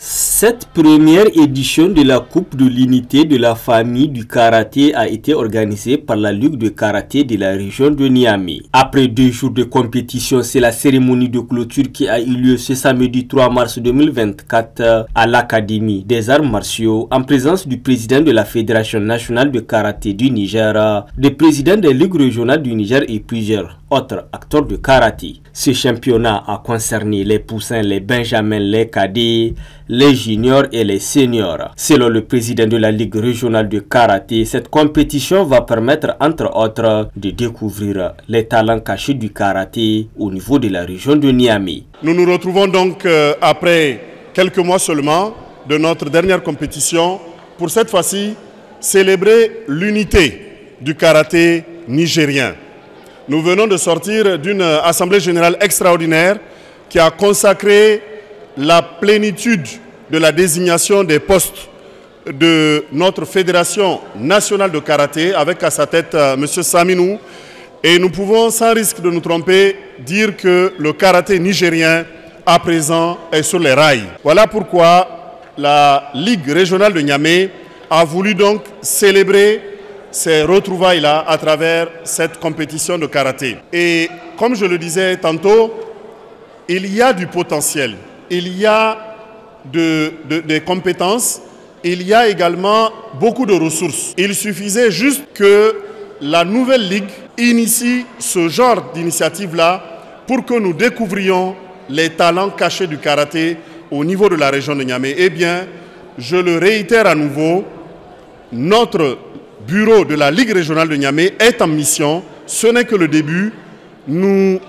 Cette première édition de la Coupe de l'unité de la famille du karaté a été organisée par la Ligue de karaté de la région de Niamey. Après 2 jours de compétition, c'est la cérémonie de clôture qui a eu lieu ce samedi 3 mars 2024 à l'Académie des arts martiaux en présence du président de la Fédération nationale de karaté du Niger, des présidents des ligues régionales du Niger et plusieurs autres acteurs de karaté. Ce championnat a concerné les poussins, les benjamins, les cadets, les juniors et les seniors. Selon le président de la Ligue régionale de karaté, cette compétition va permettre entre autres de découvrir les talents cachés du karaté au niveau de la région de Niamey. Nous nous retrouvons donc après quelques mois seulement de notre dernière compétition pour cette fois-ci célébrer l'unité du karaté nigérien. Nous venons de sortir d'une assemblée générale extraordinaire qui a consacré la plénitude de la désignation des postes de notre Fédération nationale de karaté avec à sa tête M. Saminou. Et nous pouvons, sans risque de nous tromper, dire que le karaté nigérien à présent est sur les rails. Voilà pourquoi la Ligue régionale de Niamey a voulu donc célébrer ces retrouvailles-là à travers cette compétition de karaté. Et comme je le disais tantôt, il y a du potentiel, il y a des compétences, il y a également beaucoup de ressources. Il suffisait juste que la nouvelle ligue initie ce genre d'initiative-là pour que nous découvrions les talents cachés du karaté au niveau de la région de Niamey. Eh bien, je le réitère à nouveau, notre bureau de la Ligue régionale de Niamey est en mission. Ce n'est que le début. Nous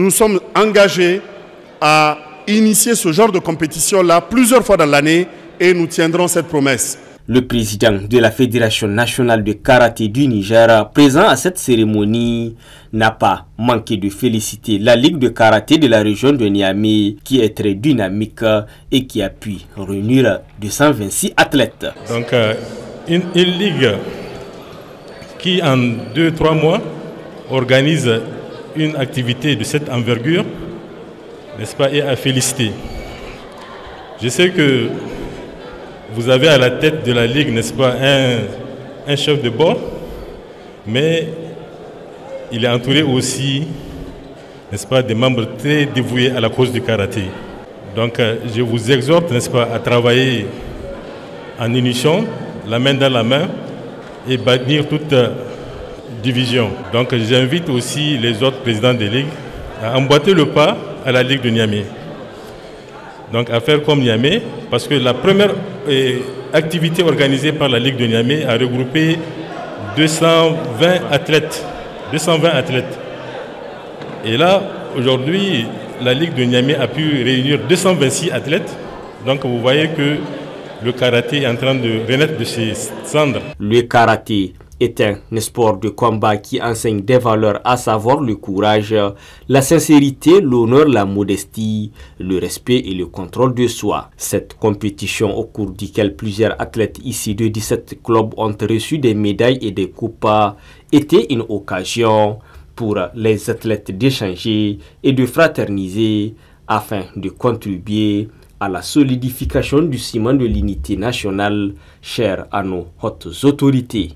sommes engagés à initier ce genre de compétition-là plusieurs fois dans l'année et nous tiendrons cette promesse. Le président de la Fédération nationale de karaté du Niger, présent à cette cérémonie, n'a pas manqué de féliciter la Ligue de karaté de la région de Niamey, qui est très dynamique et qui a pu réunir 226 athlètes. Donc, une ligue qui en 2-3 mois organise une activité de cette envergure, n'est-ce pas, et à féliciter. Je sais que vous avez à la tête de la Ligue, n'est-ce pas, un chef de bord, mais il est entouré aussi, n'est-ce pas, des membres très dévoués à la cause du karaté. Donc je vous exhorte, n'est-ce pas, à travailler en unisson, la main dans la main, et bannir toute division. Donc j'invite aussi les autres présidents des ligues à emboîter le pas à la Ligue de Niamey. Donc à faire comme Niamey, parce que la première activité organisée par la Ligue de Niamey a regroupé 220 athlètes. Et là, aujourd'hui, la Ligue de Niamey a pu réunir 226 athlètes. Donc vous voyez que le karaté est en train de renaître de ses cendres. Le karaté est un sport de combat qui enseigne des valeurs, à savoir le courage, la sincérité, l'honneur, la modestie, le respect et le contrôle de soi. Cette compétition, au cours duquel plusieurs athlètes ici de 17 clubs ont reçu des médailles et des coupes, était une occasion pour les athlètes d'échanger et de fraterniser afin de contribuer à la solidification du ciment de l'unité nationale chère à nos hautes autorités.